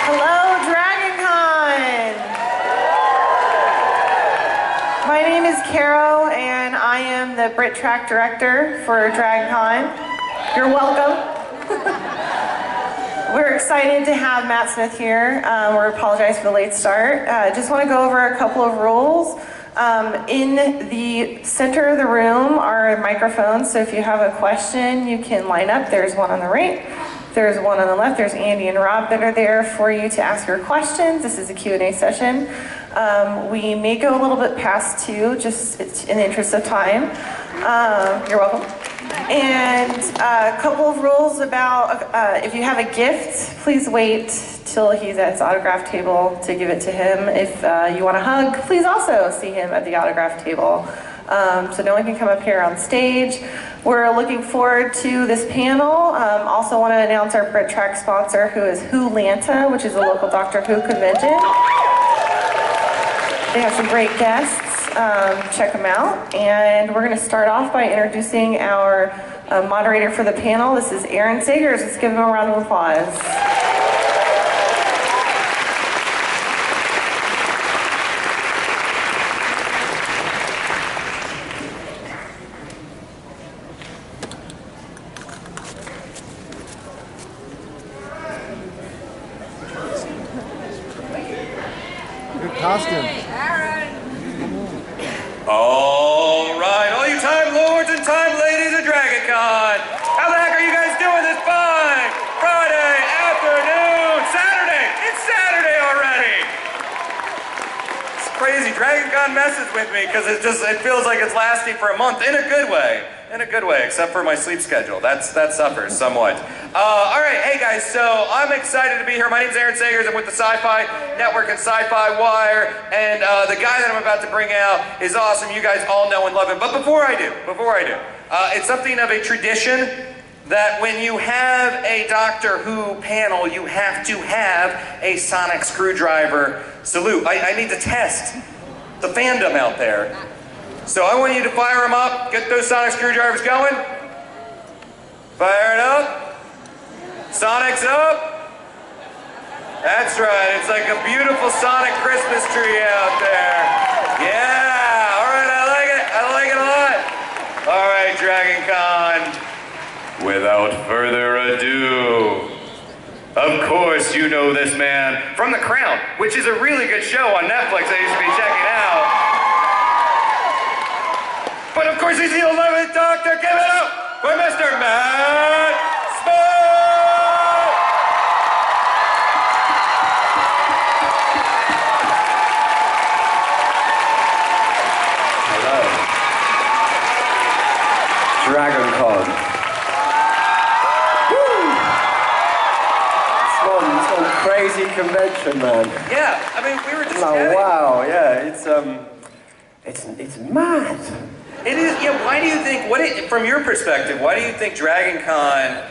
Hello, Dragoncon! My name is Caro, and I am the Brit Track Director for Dragoncon. You're welcome. We're excited to have Matt Smith here. We apologize for the late start. Just want to go over a couple of rules. In the center of the room are microphones, so if you have a question, you can line up. There's one on the right, there's one on the left. There's Andy and Rob that are there for you to ask your questions. This is a Q&A session. We may go a little bit past 2, just in the interest of time. You're welcome. And a couple of rules about if you have a gift, please wait till he's at his autograph table to give it to him. If you want a hug, please also see him at the autograph table. So no one can come up here on stage. We're looking forward to this panel. Also want to announce our Brit Track sponsor, who is Wholanta, which is a local Doctor Who convention. They have some great guests. Check them out. And we're going to start off by introducing our moderator for the panel. This is Aaron Sagers. Let's give him a round of applause. Good costume. All right, all you Time Lords and Time Ladies of Dragoncon, how the heck are you guys doing this fine Friday afternoon? Saturday! It's Saturday already! It's crazy. Dragoncon messes with me because it feels like it's lasting for a month in a good way. In a good way, except for my sleep schedule. That suffers somewhat. All right, hey guys, so I'm excited to be here. My name's Aaron Sagers. I'm with the Sci-Fi Network and Sci-Fi Wire, and the guy that I'm about to bring out is awesome. You guys all know and love him. But before I do, it's something of a tradition that when you have a Doctor Who panel, you have to have a sonic screwdriver salute. I need to test the fandom out there. So I want you to fire them up, get those sonic screwdrivers going. Fire it up. Sonic's up. That's right, it's like a beautiful sonic Christmas tree out there. Yeah, all right, I like it a lot. All right, Dragoncon, without further ado, of course you know this man from The Crown, which is a really good show on Netflix that you should be checking out. But of course he's the 11th Doctor. Give it up for Mr. Matt Smith! Hello. Dragoncon. Woo! It's one crazy convention, man. Yeah, I mean, we were just Oh, chatting. wow, yeah, it's mad. It is, yeah, why do you think, from your perspective, why do you think DragonCon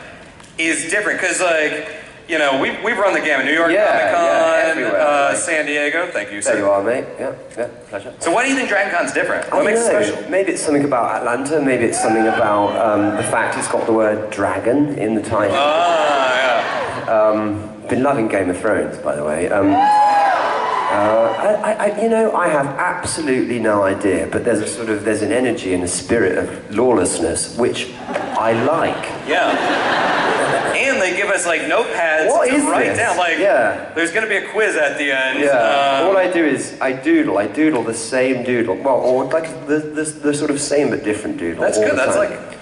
is different? Because, like, you know, we've run the gamut. New York Comic Con, everywhere, San Diego, thank you, sir. There you are, mate. Yeah, pleasure. So why do you think DragonCon's different? What makes it special? Maybe it's something about Atlanta, maybe it's something about the fact it's got the word dragon in the title. Yeah. Been loving Game of Thrones, by the way. I have absolutely no idea, but there's an energy and a spirit of lawlessness which I like. Yeah. And they give us like notepads to write down. Like, there's going to be a quiz at the end. Yeah. All I do is I doodle the same doodle. Well, or like the sort of same but different doodle. That's good.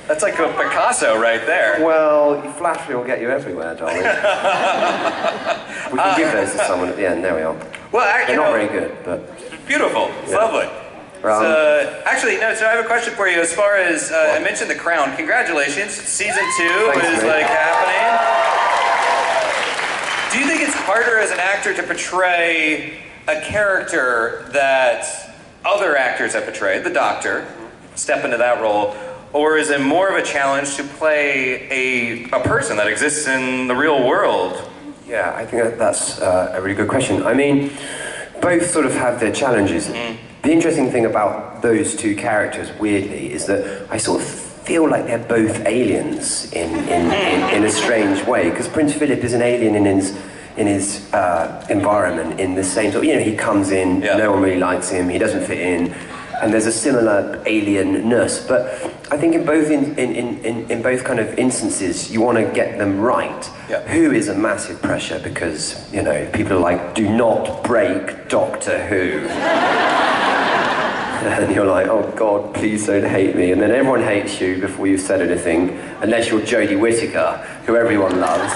That's like a Picasso right there. Well, flattery will get you everywhere, darling. We can give those to someone at the end. There we are. Well, they're not very good, but beautiful. It's lovely. Actually, no. So I have a question for you. As far as I mentioned, The Crown. Congratulations, season 2 is like happening. Do you think it's harder as an actor to portray a character that other actors have portrayed, the Doctor, step into that role, or is it more of a challenge to play a person that exists in the real world? Yeah, I think that's a really good question. I mean, both sort of have their challenges. The interesting thing about those two characters, weirdly, is that I sort of feel like they're both aliens in a strange way. Because Prince Philip is an alien environment in the same sort of, he comes in, no one really likes him, he doesn't fit in, and there's a similar alienness. But I think in both kind of instances, you want to get them right. Who is a massive pressure because, people are like, do not break Doctor Who. And you're like, oh God, please don't hate me. And then everyone hates you before you've said anything, unless you're Jodie Whittaker, who everyone loves.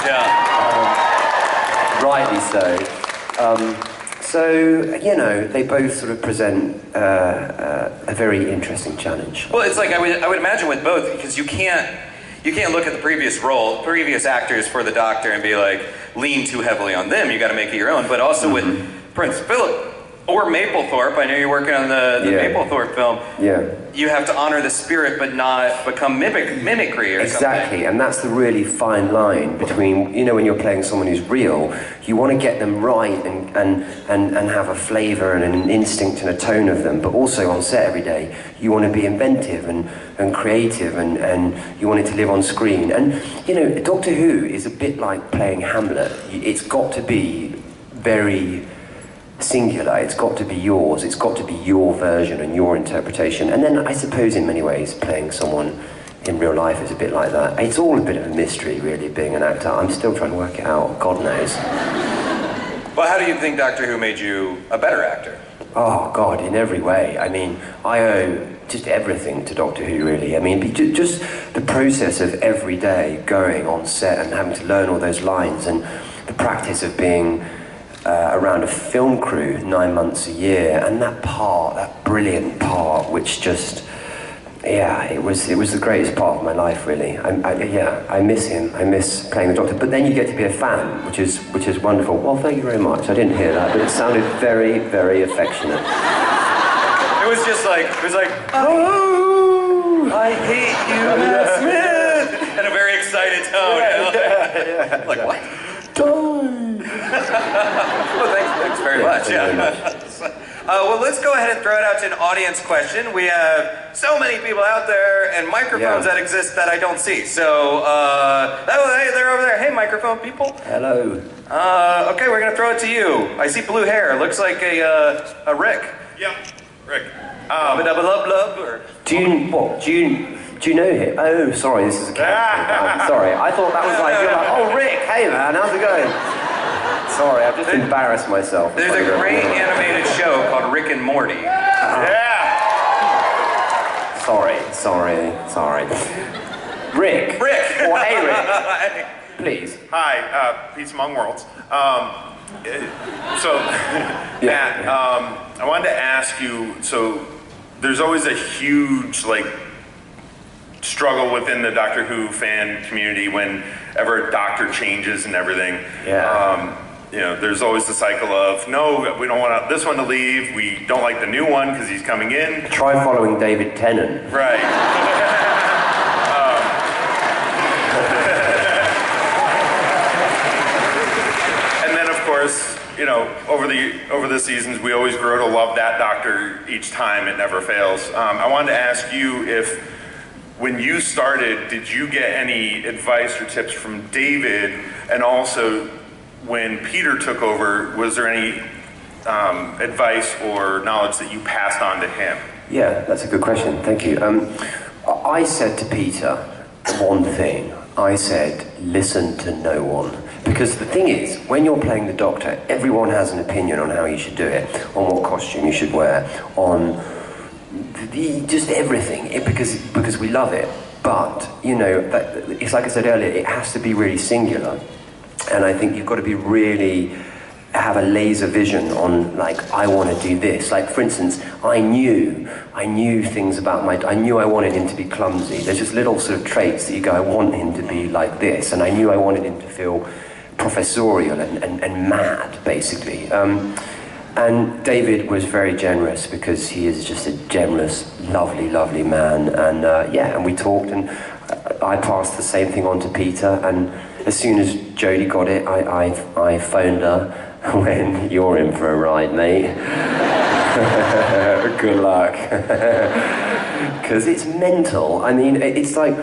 Rightly so. So, they both sort of present a very interesting challenge. Well, it's like I would imagine with both, because you can't look at the previous actors for the Doctor and be like, lean too heavily on them. You got to make it your own. But also with Prince Philip or Mapplethorpe, I know you're working on the Mapplethorpe film. You have to honor the spirit, but not become mimicry or exactly, something. And that's the really fine line between, when you're playing someone who's real, you want to get them right and have a flavour and an instinct and a tone of them, but also on set every day, you want to be inventive and creative and you want it to live on screen. And, Doctor Who is a bit like playing Hamlet. It's got to be very singular, it's got to be yours, it's got to be your version and your interpretation. And then I suppose in many ways playing someone in real life is a bit like that. It's all a bit of a mystery really, being an actor. I'm still trying to work it out, God knows. Well, how do you think Doctor Who made you a better actor? Oh God, in every way. I mean, I owe just everything to Doctor Who really. I mean, just the process of every day going on set and having to learn all those lines, and the practice of being around a film crew 9 months a year, and that brilliant part, which just, it was the greatest part of my life, really. I miss him. I miss playing the Doctor. But then you get to be a fan, which is wonderful. Well, thank you very much. I didn't hear that, but it sounded very, very affectionate. It was like, oh, I hate you, Matt Smith, in a very excited tone. Like, what? Well, thanks very much. Well, let's go ahead and throw it out to an audience question. We have so many people out there and microphones that exist that I don't see. So, hey, they're over there. Hey, microphone people. Hello. Okay, we're gonna throw it to you. I see blue hair. Looks like a Rick. Yeah, Rick. Do you know him? Oh, sorry, this is a character. Sorry, I thought that was like, you're like, oh, Rick, hey man, how's it going? Sorry, I've just embarrassed myself. There's a great animated show called Rick and Morty. Sorry. Rick. Or hey, Rick. Please. Hi, Peace Among Worlds. Matt, I wanted to ask you, so there's always a huge, struggle within the Doctor Who fan community whenever a Doctor changes and everything. There's always the cycle of, no, we don't want this one to leave, we don't like the new one because he's coming in. Try following David Tennant. Right. And then, of course, over the seasons, we always grow to love that Doctor each time. It never fails. I wanted to ask you if, when you started, did you get any advice or tips from David? And also, when Peter took over, was there any advice or knowledge that you passed on to him? Yeah, that's a good question. Thank you. I said to Peter one thing. I said, listen to no one. Because the thing is, when you're playing the Doctor, everyone has an opinion on how you should do it, on what costume you should wear, on just everything, because we love it. But it's like I said earlier, it has to be really singular, and I think you've got to be really have a laser vision on, I want to do this. Like, for instance, I knew things about I knew I wanted him to be clumsy. There's just little sort of traits that you go, I want him to be like this, and I knew I wanted him to feel professorial and mad, basically. And David was very generous because he is just a generous, lovely, lovely man. And and we talked, and I passed the same thing on to Peter. And as soon as Jodie got it, I phoned her, when you're in for a ride, mate. Good luck. Because it's mental. I mean, it's like,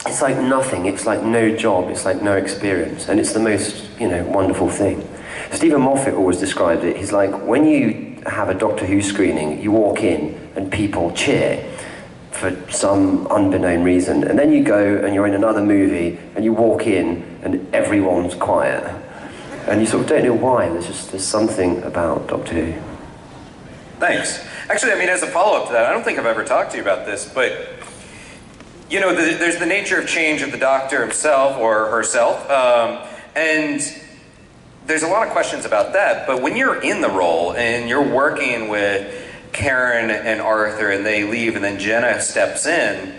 it's like nothing. It's like no job. It's like no experience, and it's the most, wonderful thing. Stephen Moffat always described it. He's like, when you have a Doctor Who screening, you walk in and people cheer for some unbeknown reason, and then you go and you're in another movie and you walk in and everyone's quiet, and you sort of don't know why. There's something about Doctor Who. Thanks. Actually, I mean, as a follow-up to that, I don't think I've ever talked to you about this, but there's the nature of change of the Doctor himself or herself, and there's a lot of questions about that. But when you're in the role and you're working with Karen and Arthur and they leave and then Jenna steps in,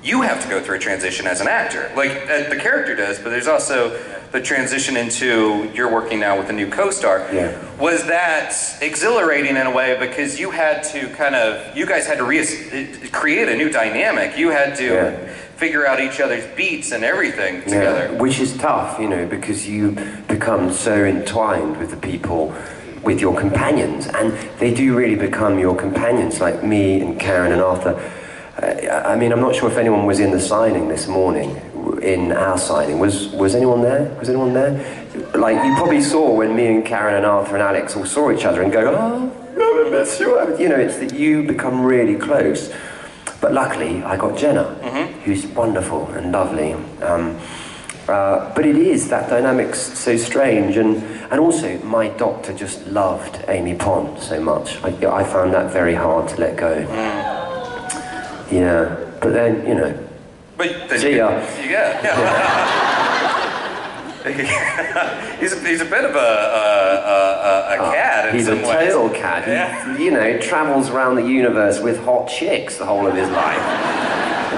you have to go through a transition as an actor. Like, the character does, but there's also the transition into you're working now with a new co-star. Yeah. Was that exhilarating in a way because you had to you guys had to create a new dynamic. You had to figure out each other's beats and everything together. Yeah, which is tough, because you become so entwined with the people, with your companions, and they do really become your companions, like me and Karen and Arthur. I mean, I'm not sure if anyone was in the signing this morning, in our signing. Was anyone there? Was anyone there? Like, you probably saw when me and Karen and Arthur and Alex all saw each other and go, oh, I miss you. It's that you become really close. But luckily, I got Jenna, who's wonderful and lovely. But it is, that dynamic's so strange, and also my doctor just loved Amy Pond so much. I found that very hard to let go. Yeah, but then, But then see ya. He's a bit of a cat in He's some a ways. total cat. Yeah. He, travels around the universe with hot chicks the whole of his life.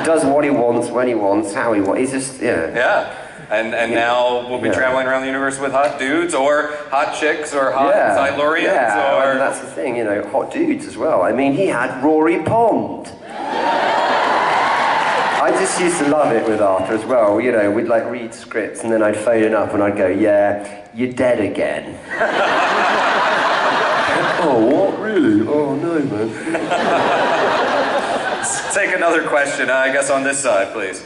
Does what he wants, when he wants, how he wants. He's just, Yeah. And now we'll be traveling around the universe with hot dudes, or hot chicks, or hot Silurians, or... and that's the thing, hot dudes as well. I mean, he had Rory Pond. I just used to love it with Arthur as well. We'd like read scripts and then I'd phone it up and I'd go, yeah, you're dead again. Oh, what? Really? Oh, no, man. Let's take another question, I guess, on this side, please.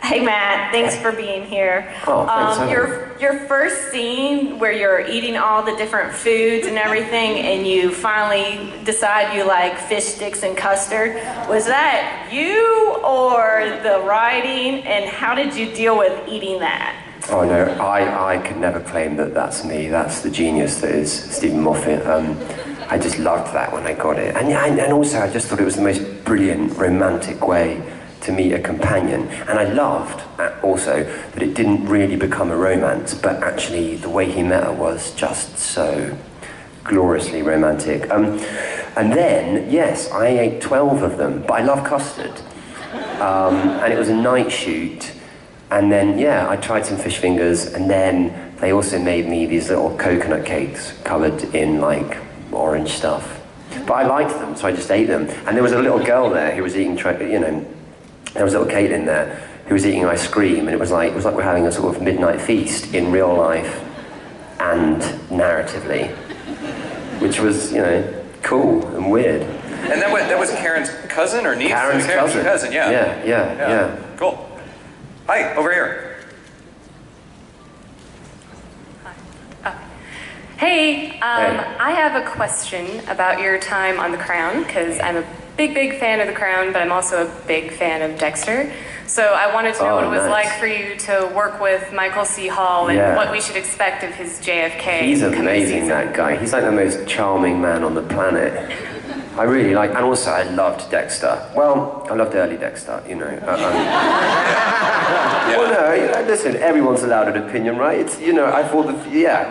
Hey Matt, thanks for being here. Oh, thanks. Your first scene where you're eating all the different foods and everything, and you finally decide you like fish sticks and custard, was that you or the writing, and how did you deal with eating that? Oh no, I could never claim that that's me. That's the genius that is Stephen Moffat. I just loved that when I got it, and also I just thought it was the most brilliant romantic way to meet a companion. And I loved also that it didn't really become a romance, but actually the way he met her was just so gloriously romantic. And then, yes, I ate 12 of them, but I love custard. And it was a night shoot, and then, I tried some fish fingers, and then they also made me these little coconut cakes covered in, like, orange stuff. But I liked them, so I just ate them. And there was a little girl there who was eating, there was a little Caitlin there who was eating ice cream, and it was like we're having a sort of midnight feast in real life and narratively, which was, cool and weird. And that was Karen's cousin or niece? Karen's cousin. Yeah. Cool. Hi, over here. Hey, I have a question about your time on The Crown, because I'm a big fan of The Crown, but I'm also a big fan of Dexter. So I wanted to know what it was like for you to work with Michael C. Hall and what we should expect of his JFK. He's amazing, that guy. He's like the most charming man on the planet. I really like, and also I loved Dexter. Well, I loved early Dexter, Well, no, listen, everyone's allowed an opinion, right? It's, I thought I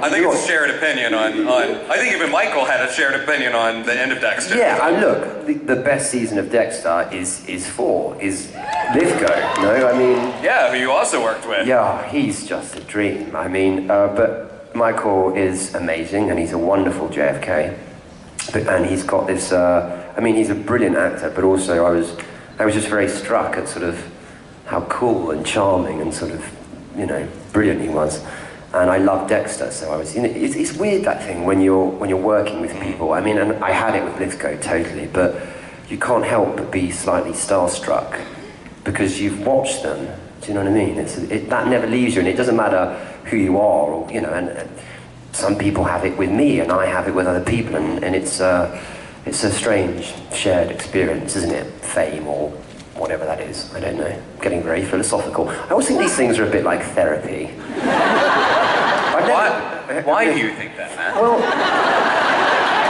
think it's a shared opinion on, I think even Michael had a shared opinion on the end of Dexter. Yeah, and look, the best season of Dexter is Lithgow, Yeah, who you also worked with. Yeah, he's just a dream. But Michael is amazing, and he's a wonderful JFK. And he's got this, he's a brilliant actor, but also I was just very struck at sort of how cool and charming and sort of, brilliant he was. And I love Dexter, so I was, it's weird, that thing when you're working with people. And I had it with Lithgow totally, but you can't help but be slightly starstruck because you've watched them. Do you know what I mean? That never leaves you, and it doesn't matter who you are, or, you know, and some people have it with me, and I have it with other people, and it's a strange shared experience, isn't it? Fame or whatever that is. I don't know. Getting very philosophical. I always think these things are a bit like therapy. Why do you think that, Matt? Well,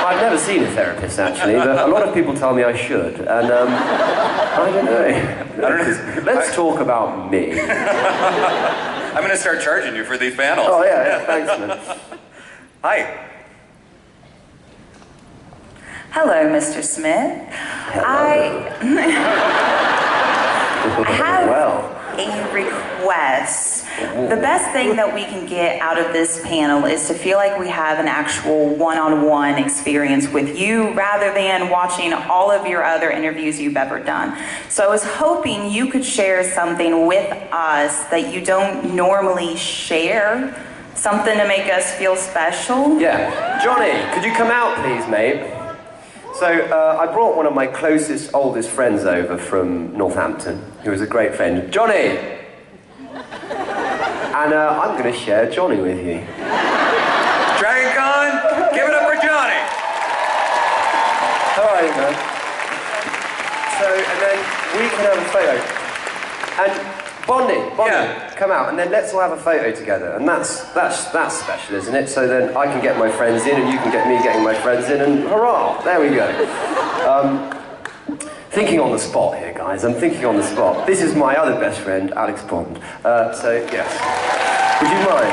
I've never seen a therapist, actually, but a lot of people tell me I should, and I don't know. Let's talk about me. I'm going to start charging you for these panels. Oh, yeah, thanks, man. Hi. Hello, Mr. Smith. Hello. I have a request. The best thing that we can get out of this panel is to feel like we have an actual one-on-one experience with you rather than watching all of your other interviews you've ever done. So I was hoping you could share something with us that you don't normally share, something to make us feel special. Yeah. Johnny, could you come out, please, mate? So, I brought one of my closest, oldest friends over from Northampton, who is a great friend. Johnny! And I'm going to share Johnny with you. Dragoncon, give it up for Johnny. All right, man. So, and then we can have a photo. And Bonnie, Yeah. come out, and then let's all have a photo together. And that's special, isn't it? So then I can get my friends in, and you can get me getting my friends in, and hurrah, there we go. Thinking on the spot here, guys. I'm thinking on the spot. This is my other best friend, Alex Bond. So, yes. Would you mind?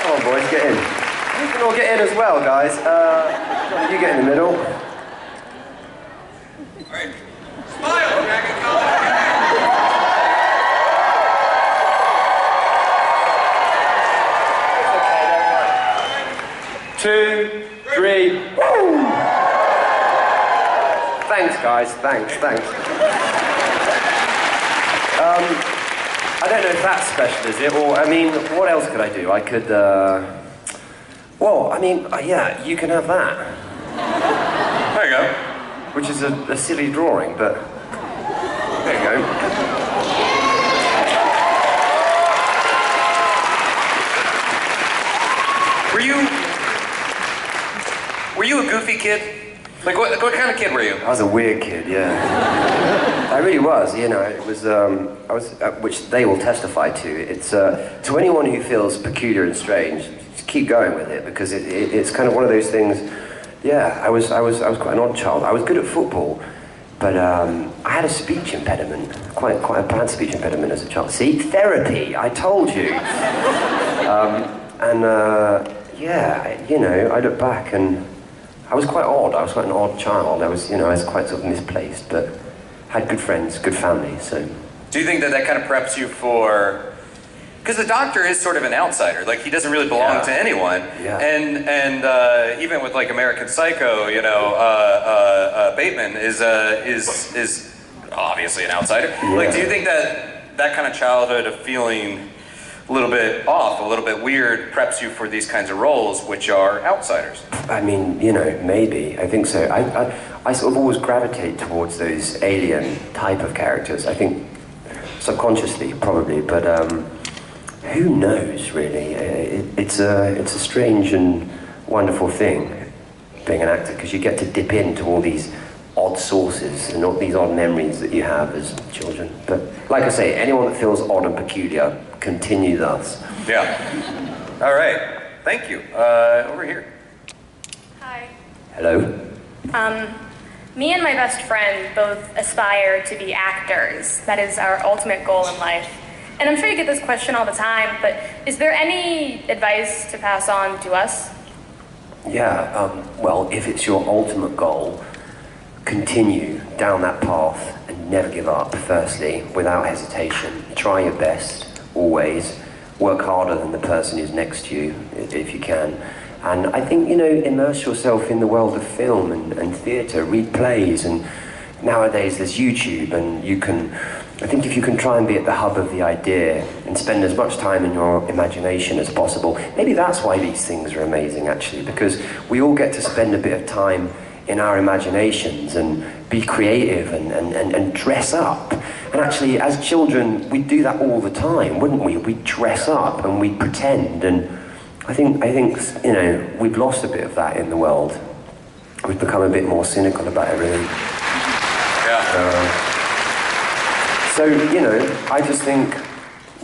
Come on, boys, get in. You can all get in as well, guys. You get in the middle. All right. Smile, Dragoncon. 2, 3. Woo! Thanks, guys. Thanks. I don't know if that's special, is it? Or, I mean, what else could I do? I could, well, I mean, yeah, you can have that. There you go. Which is a silly drawing, but there you go. Were you a goofy kid? Like, what kind of kid were you? I was a weird kid, yeah. I really was, you know, it was, I was, which they will testify to. It's, to anyone who feels peculiar and strange, just keep going with it, because it's kind of one of those things, yeah, I was quite an odd child. I was good at football, but I had a speech impediment, quite a bad speech impediment as a child. See, therapy, I told you. Yeah, you know, I look back and I was quite odd. I was quite an odd child. I was quite sort of misplaced, but had good friends, good family, so. Do you think that kind of preps you for, because the Doctor is sort of an outsider, like he doesn't really belong to anyone, Yeah. and even with like American Psycho, you know, Bateman is obviously an outsider. Yeah. Like, do you think that kind of childhood of feeling a little bit off, a little bit weird, preps you for these kinds of roles, which are outsiders? I mean, you know, maybe. I think so. I sort of always gravitate towards those alien type of characters. I think subconsciously, probably, but who knows, really? It's a strange and wonderful thing, being an actor, because you get to dip into all these odd sources and all these odd memories that you have as children. But like I say, anyone that feels odd and peculiar, continue thus. Yeah. All right. Thank you. Over here. Hi. Hello? Me and my best friend both aspire to be actors. That is our ultimate goal in life. And I'm sure you get this question all the time, but is there any advice to pass on to us? Yeah, well, if it's your ultimate goal, continue down that path and never give up, firstly, without hesitation. Try your best, always. Work harder than the person who's next to you, if you can. And I think, you know, immerse yourself in the world of film and theatre, read plays, and nowadays there's YouTube, and you can, I think if you can try and be at the hub of the idea and spend as much time in your imagination as possible, maybe that's why these things are amazing, actually, because we all get to spend a bit of time in our imaginations and be creative and dress up. And actually, as children, we'd do that all the time, wouldn't we? We'd dress up and we'd pretend. And I think you know, we've lost a bit of that in the world. We've become a bit more cynical about everything. So, you know, I just think,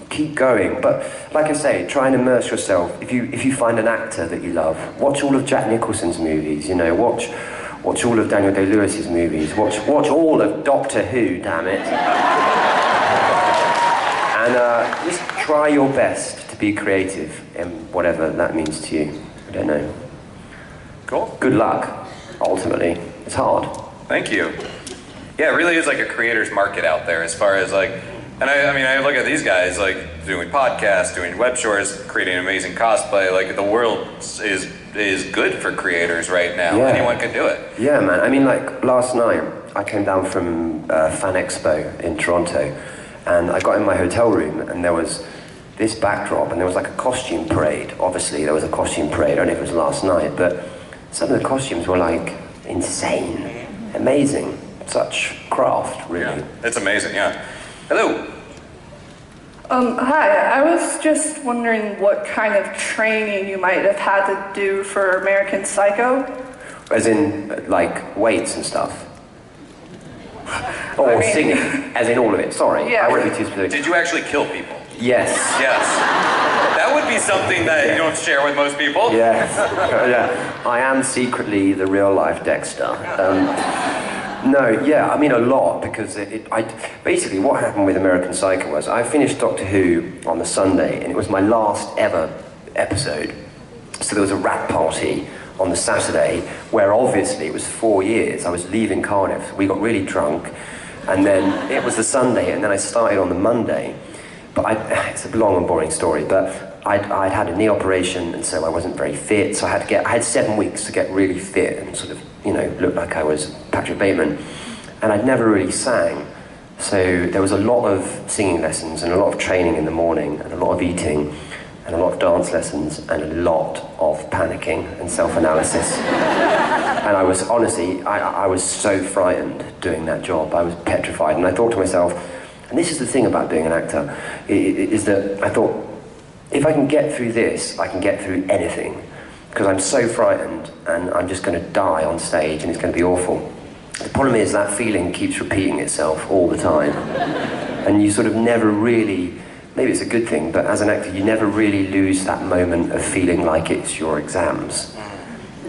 keep going. But like I say, try and immerse yourself. If you find an actor that you love, watch all of Jack Nicholson's movies, you know, watch all of Daniel Day-Lewis's movies, watch all of Doctor Who, damn it. And just try your best to be creative in whatever that means to you. I don't know. Cool. Good luck, ultimately. It's hard. Thank you. Yeah, it really is like a creator's market out there as far as like, and I mean, I look at these guys like doing podcasts, doing web shorts, creating amazing cosplay. Like the world is good for creators right now. Yeah. Anyone can do it. Yeah, man. I mean, like last night, I came down from Fan Expo in Toronto, and I got in my hotel room, and there was this backdrop, and there was like a costume parade. Obviously, there was a costume parade. I don't know if it was last night, but some of the costumes were like insane, amazing. Such craft, really. Yeah, it's amazing. Yeah. Hello. Hi, I was just wondering what kind of training you might have had to do for American Psycho. As in, like, weights and stuff? Or singing, as in all of it, sorry. Yeah. I won't be too specific. Did you actually kill people? Yes. Yes. That would be something that you don't share with most people. Yes. Yeah. I am secretly the real-life Dexter. No, yeah, I mean a lot, because basically what happened with American Psycho was I finished Doctor Who on the Sunday, and it was my last ever episode. So there was a rap party on the Saturday, where obviously it was 4 years. I was leaving Cardiff, we got really drunk, and then it was the Sunday, and then I started on the Monday. But it's a long and boring story, but I'd had a knee operation, and so I wasn't very fit, so I had 7 weeks to get really fit and sort of, you know, look like I was Patrick Bateman. And I'd never really sang. So there was a lot of singing lessons and a lot of training in the morning and a lot of eating and a lot of dance lessons and a lot of panicking and self-analysis. And I was, honestly, I was so frightened doing that job. I was petrified. And I thought to myself, and this is the thing about being an actor, is that I thought, if I can get through this, I can get through anything. Because I'm so frightened and I'm just going to die on stage and it's going to be awful. The problem is that feeling keeps repeating itself all the time. And you sort of never really, maybe it's a good thing, but as an actor you never really lose that moment of feeling like it's your exams,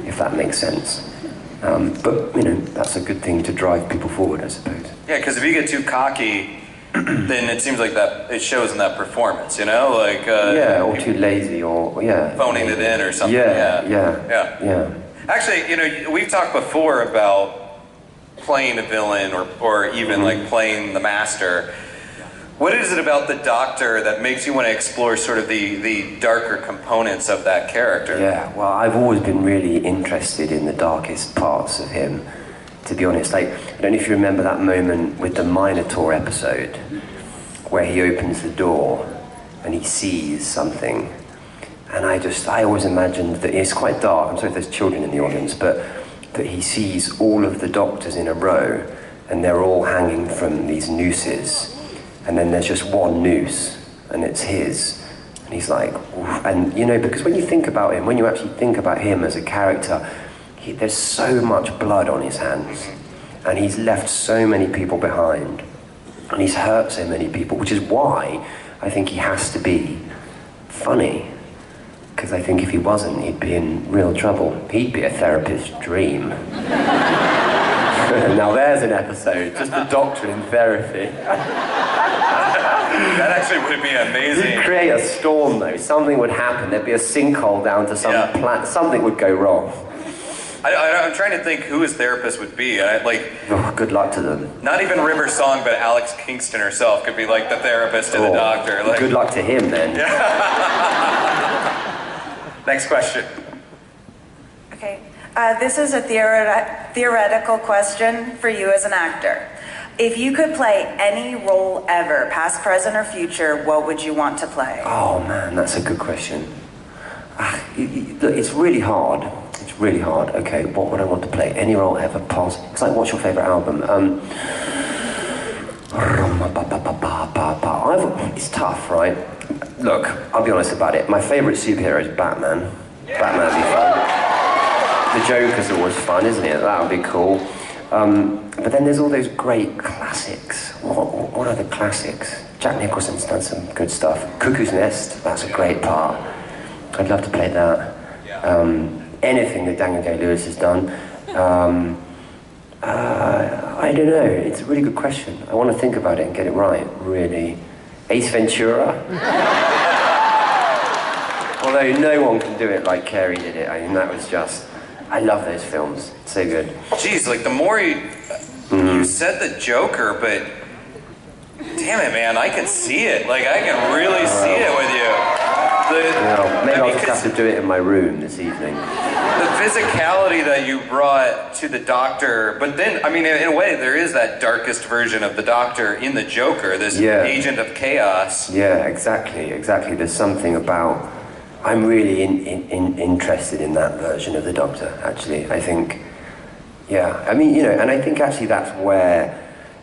if that makes sense. But, you know, that's a good thing to drive people forward, I suppose. Yeah, because if you get too cocky, then it seems like that it shows in that performance, you know, like yeah, or too lazy, or phoning it in or something. Yeah. Actually, you know, we've talked before about playing a villain or even like playing the master. What is it about the Doctor that makes you want to explore sort of the darker components of that character? Yeah, well, I've always been really interested in the darkest parts of him, to be honest. Like, I don't know if you remember that moment with the Minotaur episode where he opens the door and he sees something, and I always imagined that it's quite dark. I'm sorry if there's children in the audience, but that he sees all of the Doctors in a row and they're all hanging from these nooses, and then there's just one noose and it's his, and he's like, oof. And you know, because when you think about him, when you actually think about him as a character, there's so much blood on his hands, and he's left so many people behind, and he's hurt so many people, which is why I think he has to be funny, because I think if he wasn't, he'd be in real trouble. He'd be a therapist's dream. Now there's an episode, just the Doctor in therapy. That actually would be amazing. You'd create a storm though, something would happen, there'd be a sinkhole down to some planet, something would go wrong. I'm trying to think who his therapist would be. Good luck to them. Not even River Song, but Alex Kingston herself could be like the therapist to the Doctor. Like, good luck to him then. Next question. Okay, this is a theoretical question for you as an actor. If you could play any role ever, past, present, or future, what would you want to play? Oh man, that's a good question. Look, it's really hard. It's really hard. Okay, what would I want to play? Any role ever, pause. It's like, what's your favourite album? It's tough, right? Look, I'll be honest about it. My favourite superhero is Batman. Batman would be fun. The Joker's always fun, isn't it? That would be cool. But then there's all those great classics. What are the classics? Jack Nicholson's done some good stuff. Cuckoo's Nest, that's a great part. I'd love to play that. Anything that Daniel Day-Lewis has done. I don't know, it's a really good question. I want to think about it and get it right, really. Ace Ventura? Although no one can do it like Carey did it. I mean, that was just... I love those films. So good. Geez, like the more you said the Joker, but damn it, man, I can see it. Like I can really see it with you. Maybe I'll just have to do it in my room this evening. The physicality that you brought to the Doctor, but then, I mean, in a way, there is that darkest version of the Doctor in the Joker, this agent of chaos. Yeah, exactly. There's something about... I'm really interested in that version of the Doctor, actually. I think, I mean, and I think actually that's where,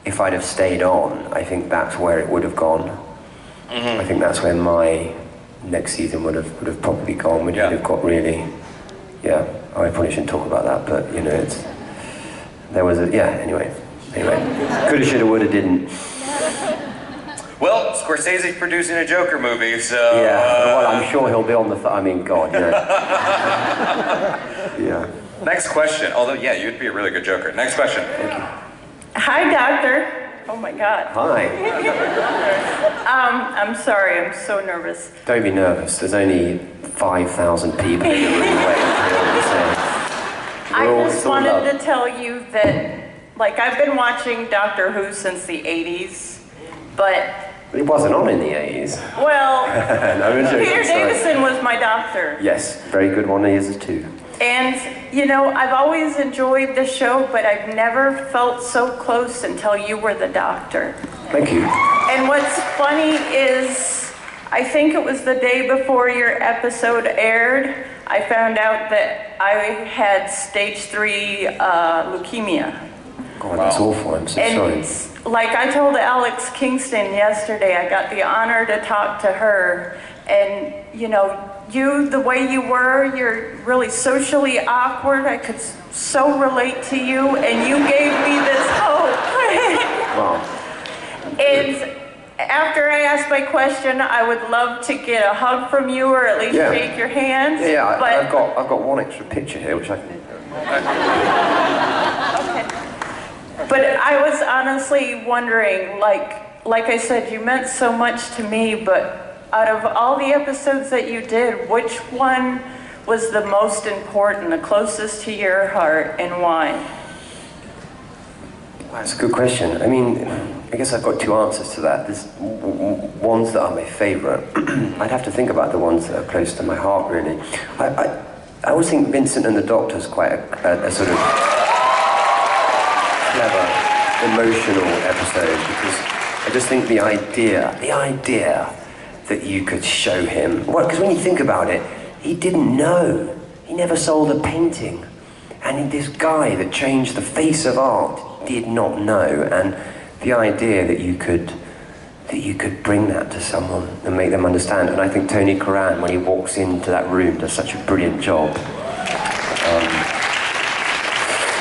if I'd have stayed on, I think that's where it would have gone. I think that's where my next season would have probably gone. Would have got really, I probably shouldn't talk about that, but anyway. Coulda, shoulda, woulda, didn't. Well, Scorsese's producing a Joker movie, so... Yeah, well, I'm sure he'll be on the... I mean, God, Next question. Although, you'd be a really good Joker. Next question. Thank you. Hi, Doctor. Oh, my God. Hi. I'm sorry, I'm so nervous. Don't be nervous. There's only 5,000 people in the room waiting for you to say. I just wanted to tell you that, like, I've been watching Doctor Who since the 80s. But it wasn't on in the 80s. Well, no, Peter Davison was my doctor. Yes, very good one. He is too. And, I've always enjoyed the show, but I've never felt so close until you were the doctor. Thank you. And what's funny is, I think it was the day before your episode aired, I found out that I had stage 3 leukemia. God, that's awful. I'm so sorry. Like I told Alex Kingston yesterday, I got the honor to talk to her, and you, the way you were, you're really socially awkward. I could so relate to you, and you gave me this hope. Wow. And after I asked my question, I would love to get a hug from you, or at least shake your hand. Yeah, but I've got one extra picture here, which I can... Okay. But I was honestly wondering, like I said, you meant so much to me, but out of all the episodes that you did, which one was the most important, the closest to your heart, and why? That's a good question. I mean, I guess I've got two answers to that. There's ones that are my favourite. I'd have to think about the ones that are close to my heart, really. I always think Vincent and the Doctor's quite a sort of clever, emotional episode, because I just think the idea that you could show him, well, because when you think about it, he didn't know. He never sold a painting. And this guy that changed the face of art did not know. And the idea that you could bring that to someone and make them understand. And I think Tony Curran, when he walks into that room, does such a brilliant job.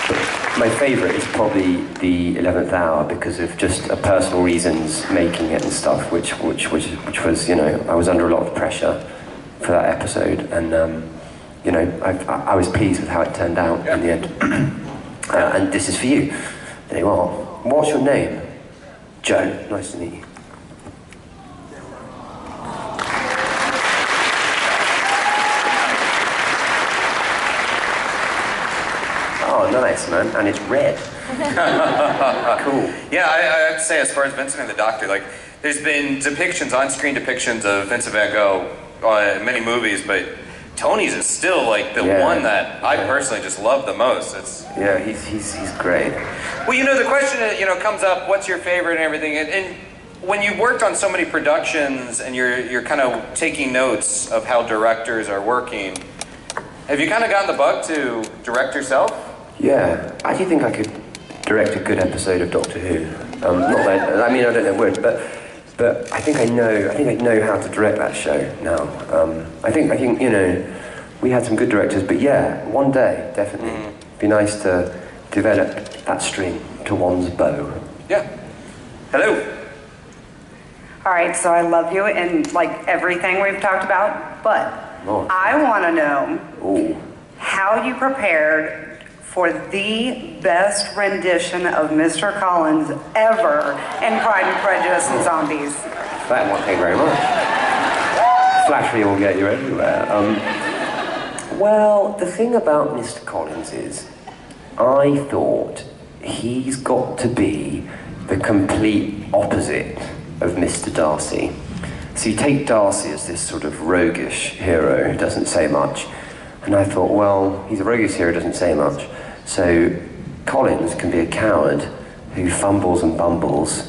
But my favourite is probably the 11th Hour, because of just personal reasons making it and stuff, which was, I was under a lot of pressure for that episode, and I was pleased with how it turned out in the end. And this is for you. There you are. What's your name? Joe. Nice to meet you. Oh, nice, man. And it's red. Cool. Yeah, I have to say, as far as Vincent and the Doctor, like, there's been depictions, on-screen depictions of Vincent van Gogh in many movies, but Tony's is still like the one that I personally just love the most. Yeah, he's great. Well, the question comes up, what's your favorite and everything, and when you've worked on so many productions and you're kind of taking notes of how directors are working, Have you kind of gotten the bug to direct yourself? Yeah, I actually think I could direct a good episode of Doctor Who. Not that, I mean, I don't know when, but I think I know how to direct that show now. I think you know, we had some good directors, but yeah, one day definitely, it'd be nice to develop that string to one's bow. Yeah. Hello. All right, so I love you and like everything we've talked about, but I want to know how you prepared for the best rendition of Mr. Collins ever in Pride and Prejudice and Zombies. Thank you very much. Flattery will get you everywhere. Well, the thing about Mr. Collins is, I thought he's got to be the complete opposite of Mr. Darcy. So you take Darcy as this sort of roguish hero who doesn't say much, and I thought, well, he's a roguish hero who doesn't say much, so Collins can be a coward who fumbles and bumbles,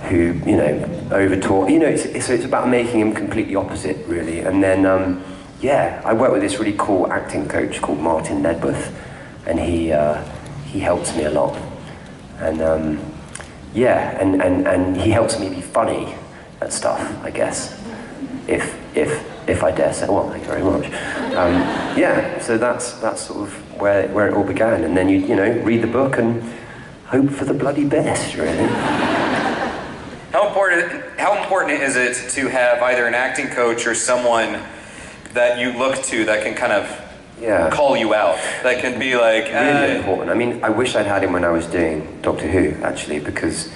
who, you know, overtalk. You know, so it's about making him completely opposite, really. And then, yeah, I worked with this really cool acting coach called Martin Ledworth, and he helps me a lot. And yeah, and he helps me be funny at stuff, I guess, if I dare say. Well, thank you very much. Yeah, so that's sort of where it all began, and then you know, read the book and hope for the bloody best, really. How important is it to have either an acting coach or someone that you look to that can kind of call you out, that can be like... Really important. I mean, I wish I'd had him when I was doing Doctor Who, actually, because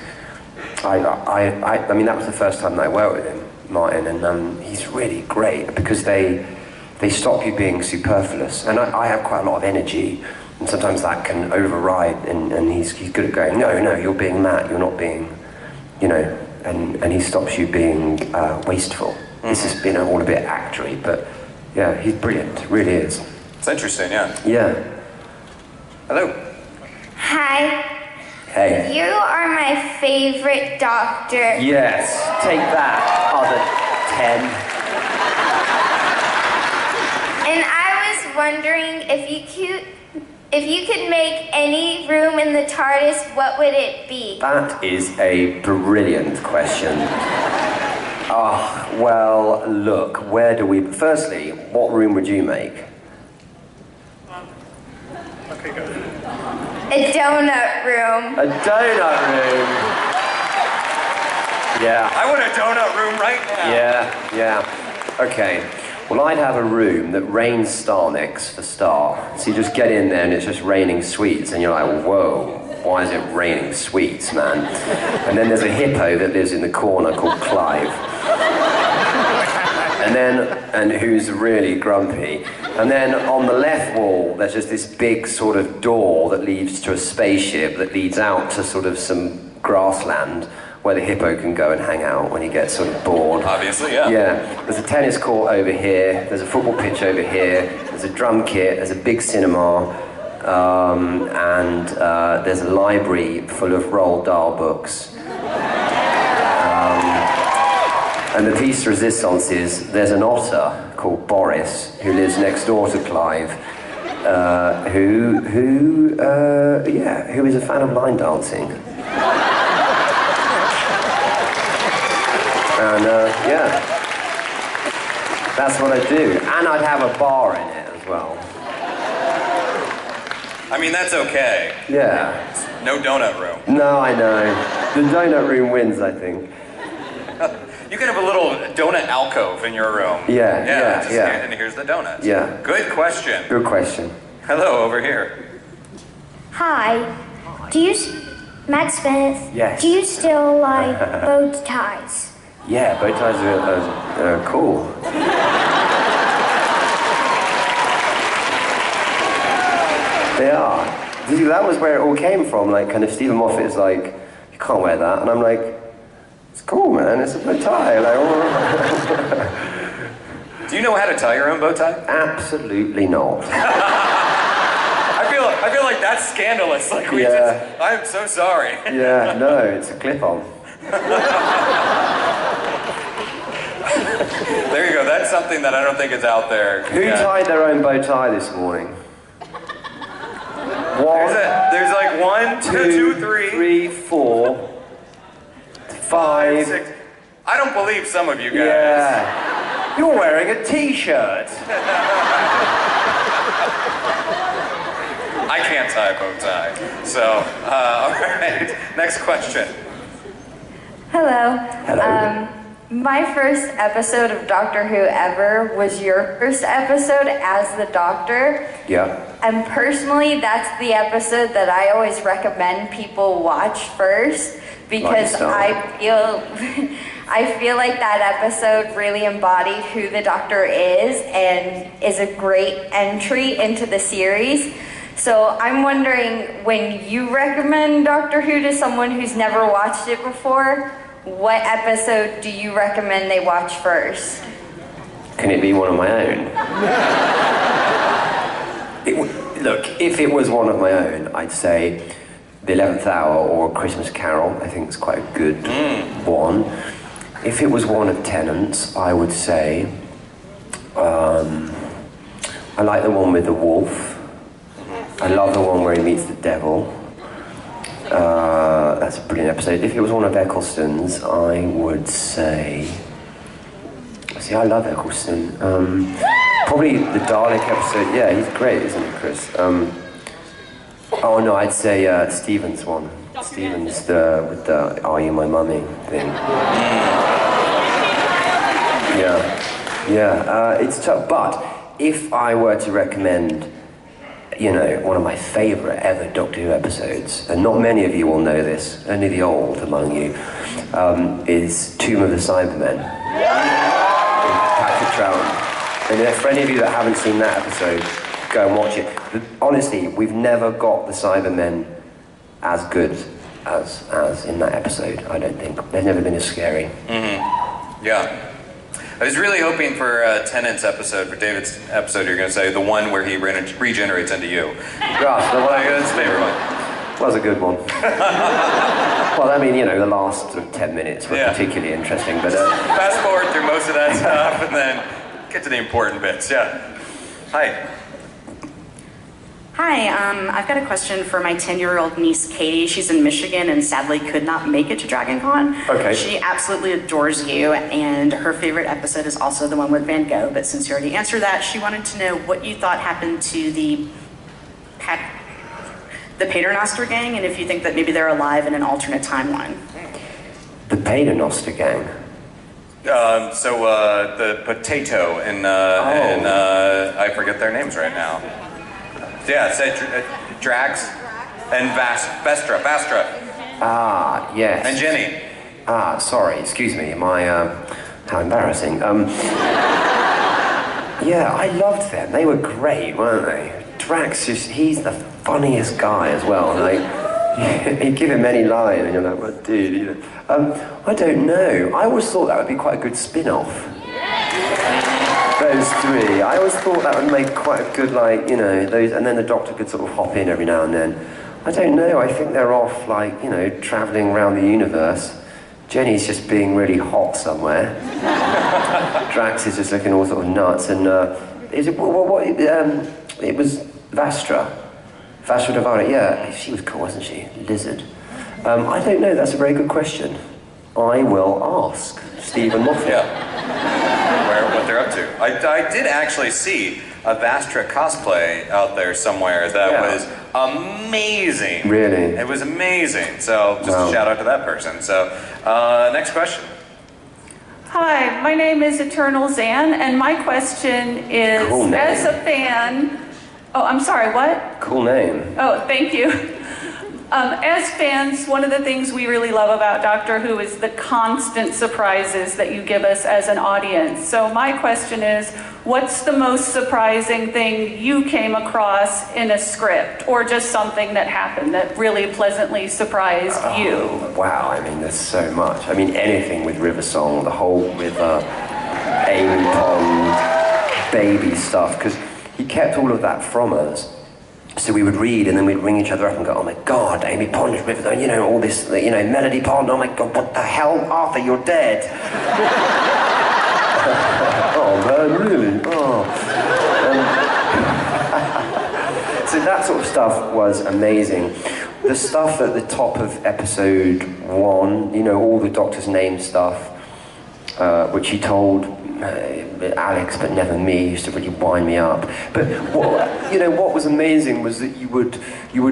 I mean, that was the first time that I worked with him, Martin, and he's really great because they stop you being superfluous. And I have quite a lot of energy, and sometimes that can override, and he's good at going, no, you're being Matt, you're not being, you know, and he stops you being wasteful. This has been all a bit actory, but yeah, he's brilliant, really is. It's interesting, yeah. Yeah. Hello. Hi. Hey. You are my favorite doctor. Yes, take that, other 10. And I was wondering if you could make any room in the TARDIS, what would it be? That is a brilliant question. Well, look, where do we... Firstly, what room would you make? Okay, go. A donut room. A donut room. Yeah. I want a donut room right now. Yeah. Okay. Well, I'd have a room that rains Starnix for Star. So you just get in there and it's just raining sweets, and you're like, whoa, why is it raining sweets, man? And then there's a hippo that lives in the corner called Clive. And who's really grumpy. And then on the left wall, there's just this big sort of door that leads to a spaceship that leads out to sort of some grassland where the hippo can go and hang out when he gets sort of bored. Obviously, yeah. Yeah. There's a tennis court over here, there's a football pitch over here, there's a drum kit, there's a big cinema, and there's a library full of Roald Dahl books. And the piece de resistance is, there's an otter called Boris who lives next door to Clive, who is a fan of line dancing. And yeah, that's what I do. And I'd have a bar in it as well. I mean, that's okay. Yeah. No donut room. No, I know. The donut room wins, I think. You can have a little donut alcove in your room. Yeah. And here's the donuts. Yeah. Good question. Good question. Hello, over here. Hi. Matt Smith. Yes. Do you still like bow ties? Yeah, bow ties are cool. They are. That was where it all came from. Like, kind of Stephen Moffat is like, you can't wear that. And I'm like, it's cool, man. It's a bow tie. Like, Do you know how to tie your own bow tie? Absolutely not. I feel like that's scandalous. Like I'm so sorry. Yeah, no, it's a clip-on. There you go. That's something that I don't think is out there. Who tied their own bow tie this morning? There's like 1, 2, 3, 3, 4, 5, 6. I don't believe some of you guys. Yeah. You're wearing a t-shirt. I can't tie a bow tie. So, all right. Next question. Hello. Hello. My first episode of Doctor Who ever was your first episode as the Doctor. Yeah. And personally, that's the episode that I always recommend people watch first because I feel like that episode really embodied who the Doctor is and is a great entry into the series. So I'm wondering, when you recommend Doctor Who to someone who's never watched it before, what episode do you recommend they watch first? Can it be one of my own? Look, if it was one of my own, I'd say The 11th Hour or Christmas Carol. I think it's quite a good one. If it was one of Tennant's, I would say I like the one with the wolf. I love the one where he meets the devil. That's a brilliant episode. If it was one of Eccleston's, I would say... See, I love Eccleston. Probably the Dalek episode. Yeah, he's great, isn't he, Chris? Oh no, I'd say Stephen's one. Stephen's with the "Are You My Mummy" thing. Yeah. It's tough. But if I were to recommend, one of my favourite ever Doctor Who episodes, and not many of you will know this, only the old among you, is Tomb of the Cybermen. Patrick Troughton. And for any of you that haven't seen that episode, go and watch it. But honestly, we've never got the Cybermen as good as in that episode, I don't think. They've never been as scary. Mm-hmm. Yeah. I was really hoping for Tennant's episode, for David's episode, you're going to say the one where he regenerates into you. Gosh, that's his favorite one. Was a good one. Well, I mean, the last 10 minutes were particularly interesting, but... Fast forward through most of that stuff and then get to the important bits, yeah. Hi. Hi, I've got a question for my 10-year-old niece, Katie. She's in Michigan and sadly could not make it to Dragoncon. Okay. She absolutely adores you, and her favorite episode is also the one with Van Gogh, but since you already answered that, she wanted to know what you thought happened to the Paternoster gang, and if you think that maybe they're alive in an alternate timeline. The Paternoster gang? The potato and I forget their names right now. Yeah, say Drax and Vestra. Ah, yes. And Jenny. Ah, sorry, excuse me, how embarrassing. Yeah, I loved them. They were great, weren't they? Drax, he's the funniest guy as well. You give him any line and you're like, well, dude, I don't know. I always thought that would be quite a good spin-off. Those three. I always thought that would make quite a good, those, and then the Doctor could sort of hop in every now and then. I don't know, I think they're off, travelling around the universe. Jenny's just being really hot somewhere. Drax is just looking all sort of nuts, and it was Vestra Devara, yeah, she was cool, wasn't she? Lizard. I don't know, that's a very good question. I will ask Stephen Moffat. Yeah. What they're up to. I did actually see a Vastra cosplay out there somewhere that was amazing. Really? It was amazing. So just a shout out to that person. So next question. Hi, my name is Eternal Zan, and my question is, cool name. As a fan... Oh, I'm sorry, what? Cool name. Oh, thank you. As fans, one of the things we really love about Doctor Who is the constant surprises that you give us as an audience. So my question is, what's the most surprising thing you came across in a script, or just something that happened that really pleasantly surprised you? Wow, I mean, there's so much. I mean, anything with River Song, the whole river, Amy Pond, baby stuff, because he kept all of that from us. So we would read and then we'd ring each other up and go, oh my God, Amy Pond, River, all this, Melody Pond, oh my God, what the hell, Arthur, you're dead. Really? Oh. So that sort of stuff was amazing. The stuff at the top of episode 1, you know, all the Doctor's name stuff, which he told Alex, but never me, used to really wind me up. But what was amazing was that you would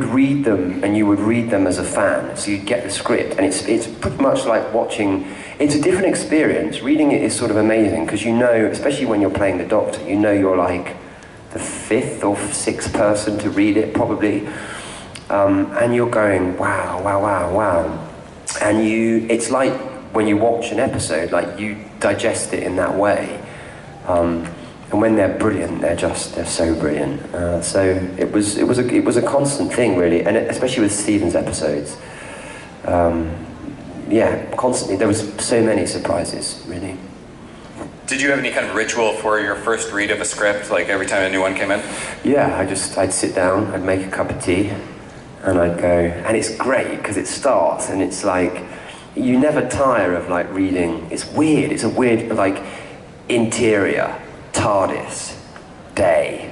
read them, and you would read them as a fan. So you'd get the script, and it's pretty much like watching. It's a different experience. Reading it is sort of amazing because you know, especially when you're playing the Doctor, you know you're like the 5th or 6th person to read it probably, and you're going wow, wow, wow, wow, and it's like when you watch an episode, like you digest it in that way, and when they're brilliant, they're so brilliant. So it was a constant thing really, and especially with Stephen's episodes. Constantly there was so many surprises really. Did you have any kind of ritual for your first read of a script, like every time a new one came in? Yeah, I'd sit down, I'd make a cup of tea, and I'd go, and it's great because it starts and it's like, you never tire of like reading. It's a weird like interior, TARDIS, day.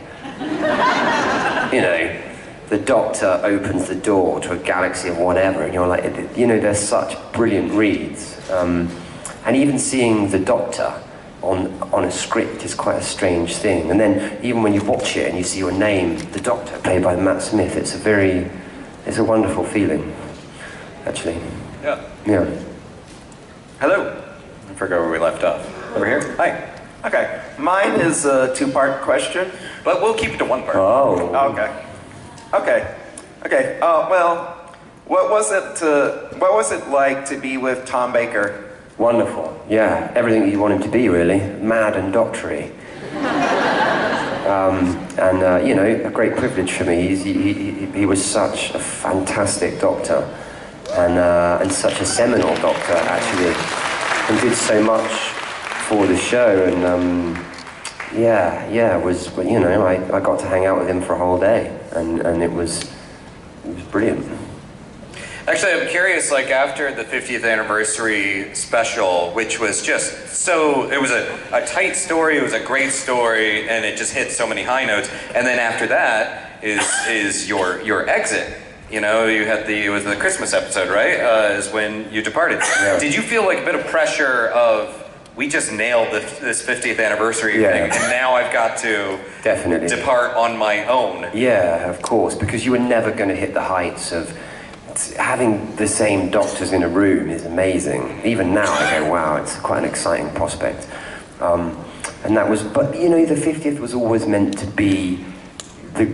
You know, the Doctor opens the door to a galaxy of whatever, and you're like, you know, they're such brilliant reads. And even seeing the Doctor on a script is quite a strange thing. And then even when you watch it and you see your name, the Doctor, played by Matt Smith, it's a wonderful feeling, actually. Yeah. Yeah. Hello. I forgot where we left off. Over here? Hi. Okay. Mine is a 2-part question. But we'll keep it to 1 part. Oh. Okay. Well, what was it like to be with Tom Baker? Wonderful. Yeah. Everything you want him to be, really. Mad and doctory. You know, a great privilege for me. He was such a fantastic Doctor, and such a seminal Doctor actually, and did so much for the show. And I got to hang out with him for a whole day, and it was brilliant. Actually, I'm curious, like after the 50th anniversary special, which was just so, it was a tight story, it was a great story, and it just hit so many high notes. And then after that is your exit. You know, it was the Christmas episode, right? Is when you departed. Yeah. Did you feel like a bit of pressure of, we just nailed this 50th anniversary thing, and now I've got to definitely depart on my own? Yeah, of course, because you were never going to hit the heights of having the same doctors in a room is amazing. Even now I go, wow, it's quite an exciting prospect. And that was, but you know, the 50th was always meant to be the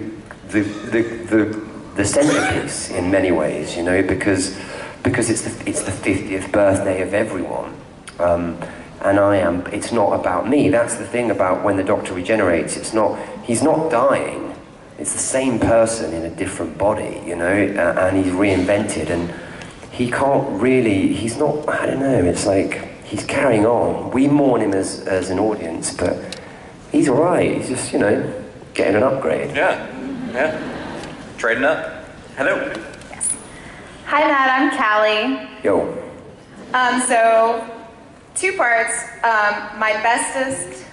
centerpiece in many ways, you know, because it's the 50th birthday of everyone. And it's not about me. That's the thing about when the Doctor regenerates, he's not dying. It's the same person in a different body, you know, and he's reinvented, and he can't really, he's not, I don't know, it's like, he's carrying on. We mourn him as an audience, but he's all right. He's just, you know, getting an upgrade. Yeah. Trading up. Hello. Yes. Hi, Matt, I'm Callie. Yo. So, 2 parts. My bestest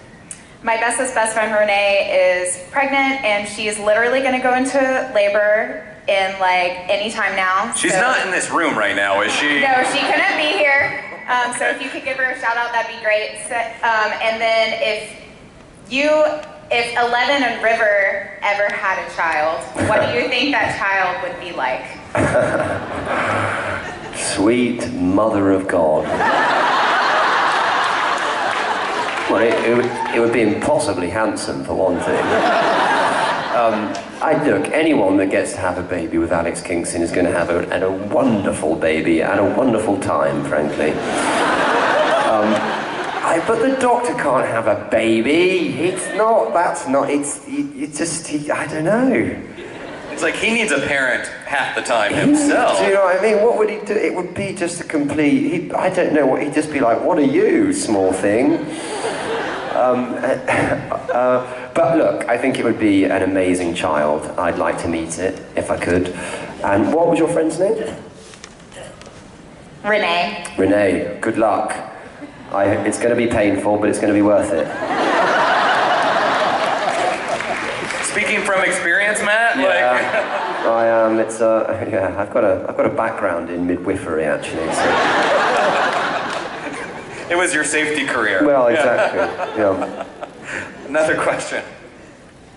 best friend Renee is pregnant, and she is literally going to go into labor in like any time now. She's not in this room right now, is she? No, she couldn't be here. So if you could give her a shout out, that'd be great. So, and then if 11 and River ever had a child, what do you think that child would be like? Sweet Mother of God. Well, it would be impossibly handsome, for one thing. Look, anyone that gets to have a baby with Alex Kingston is going to have a wonderful baby and a wonderful time, frankly. But the Doctor can't have a baby. I don't know. It's like he needs a parent half the time himself. Do you know what I mean? What would he do? It would be just a complete, I don't know, he'd just be like, what are you, small thing? But look, I think it would be an amazing child. I'd like to meet it, if I could. And what was your friend's name? Renee. Renee, good luck. It's going to be painful, but it's going to be worth it. from experience, Matt? Yeah, I am. It's yeah. I've got a background in midwifery actually. So. It was your safety career. Well, exactly. Yeah. Another question.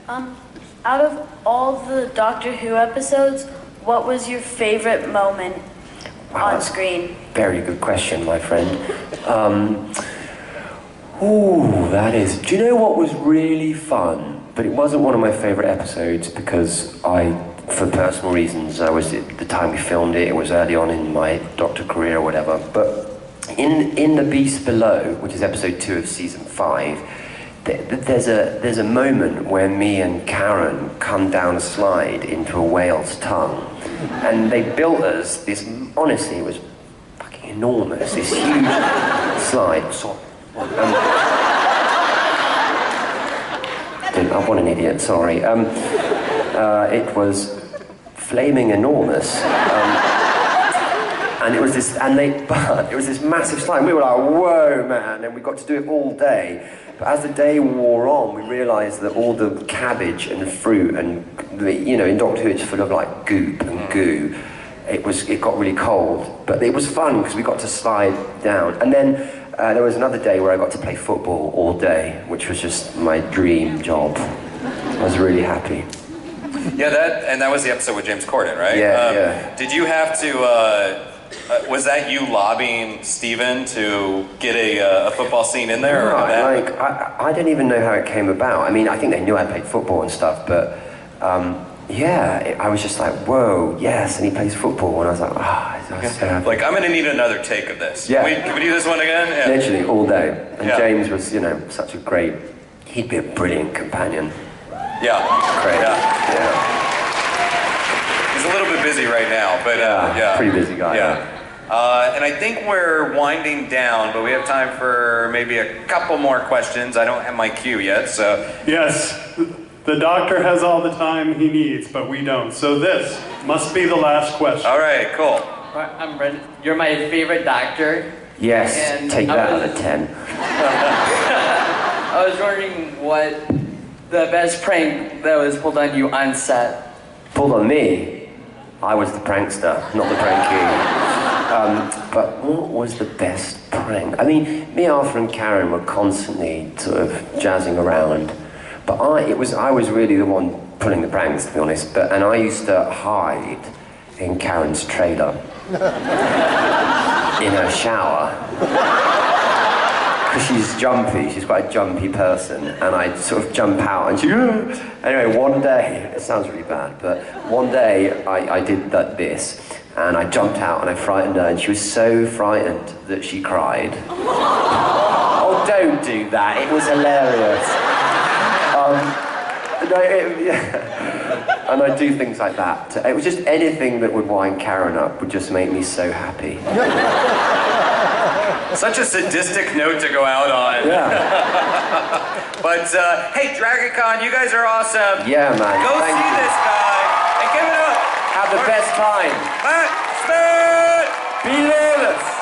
Out of all the Doctor Who episodes, what was your favorite moment on screen? Very good question, my friend. Ooh, that is. Do you know what was really fun? But it wasn't one of my favorite episodes because for personal reasons, at the time we filmed it, it was early on in my Doctor career or whatever. But in The Beast Below, which is episode 2 of season 5, there's a moment where me and Karen come down a slide into a whale's tongue, and they built us this. Honestly, it was fucking enormous. This huge slide. I'm an idiot. Sorry. It was flaming enormous. And it was this, it was this massive slide. We were like, whoa, man! And we got to do it all day. But as the day wore on, we realised that all the cabbage and fruit and in Doctor Who it's full of like goop and goo. It got really cold, but it was fun because we got to slide down. And then there was another day where I got to play football all day, which was just my dream job. I was really happy. Yeah, that was the episode with James Corden, right? Yeah. Did you have to? Was that you lobbying Steven to get a football scene in there? No, I don't even know how it came about. I mean, I think they knew I played football and stuff, but I was just like, whoa, yes, and he plays football, and I was like, I was so happy. Like, I'm going to need another take of this. Yeah. Can we do this one again? Yeah. Literally all day. And James was, such a great. He'd be a brilliant companion. Yeah. Great. Yeah. He's a little bit busy right now, but pretty busy guy. Yeah. And I think we're winding down, but we have time for maybe a couple more questions. I don't have my cue yet, so. Yes, the Doctor has all the time he needs, but we don't. So this must be the last question. All right, cool. I'm Brendan. You're my favorite Doctor. Yes, and take that out of 10. I was wondering what the best prank that was pulled on you on set. Pulled on me? I was the prankster, not the prankee. But what was the best prank? I mean, me, Arthur and Karen were constantly sort of jazzing around. But I was really the one pulling the pranks, to be honest. And I used to hide in Karen's trailer. In her shower. Because she's jumpy, she's quite a jumpy person, and I'd sort of jump out and she, anyway, one day, it sounds really bad, but one day I did this, and I jumped out and I frightened her, and she was so frightened that she cried. Oh, don't do that, it was hilarious. And I do things like that. It was just anything that would wind Karen up would just make me so happy. Such a sadistic note to go out on. Yeah. But hey, Dragoncon, you guys are awesome. Yeah, man. Go see this guy and give it up. Have the best time. Matt Smith! Be lawless.